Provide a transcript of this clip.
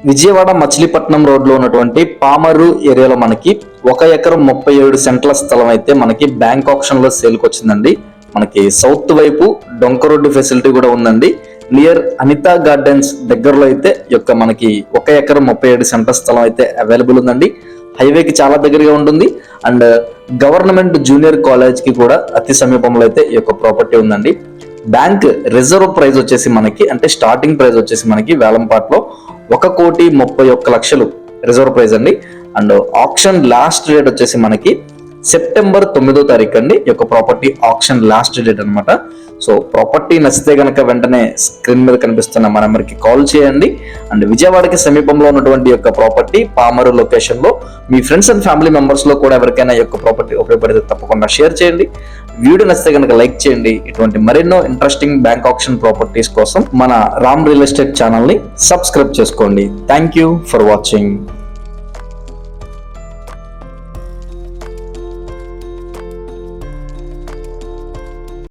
విజయవాడ మచిలీపట్నం రోడ్లో ఉన్నటువంటి పామరు ఏరియాలో మనకి 1 ఎకరం 37 సెంట్ల స్థలం అయితే మనకి బ్యాంక్ ఆప్షన్ లో సేల్కి వచ్చిందండి. మనకి సౌత్ వైపు డొంక రోడ్డు ఫెసిలిటీ కూడా ఉందండి. నియర్ అనితా గార్డెన్స్ దగ్గరలో అయితే యొక్క మనకి 1 ఎకరం 37 సెంట్ల స్థలం అయితే అవైలబుల్ ఉందండి. హైవేకి చాలా దగ్గరగా ఉంటుంది అండ్ గవర్నమెంట్ జూనియర్ కాలేజ్ కి కూడా అతి సమీపంలో అయితే ఈ యొక్క ప్రాపర్టీ ఉందండి. బ్యాంక్ రిజర్వ్ ప్రైస్ వచ్చేసి మనకి అంటే స్టార్టింగ్ ప్రైస్ వచ్చేసి మనకి వేలంపాట్లో 1,31,00,000 రిజర్వ్ ప్రైస్ అండి. అండ్ ఆప్షన్ లాస్ట్ డేట్ వచ్చేసి మనకి సెప్టెంబర్ 9వ తారీఖు అండి. ఈ యొక్క ప్రాపర్టీ ఆప్షన్ లాస్ట్ డేట్ అనమాట. సో ప్రాపర్టీ నచ్చితే కనుక వెంటనే స్క్రీన్ మీద కనిపిస్తున్న మన నెంబర్కి కాల్ చేయండి. అండ్ విజయవాడకి సమీపంలో ఉన్నటువంటి యొక్క ప్రాపర్టీ పామరు లొకేషన్ లో మీ ఫ్రెండ్స్ అండ్ ఫ్యామిలీ మెంబర్స్ లో కూడా ఎవరికైనా ఈ యొక్క ప్రాపర్టీ ఉపయోగపడితే తప్పకుండా షేర్ చేయండి. వీడియో నచ్చితే కనుక లైక్ చేయండి. ఇటువంటి మరెన్నో ఇంట్రెస్టింగ్ బ్యాంక్ ఆప్షన్ ప్రాపర్టీస్ కోసం మన రామ్ రియల్ ఎస్టేట్ ఛానల్ ని సబ్స్క్రైబ్ చేసుకోండి. Thank you for watching.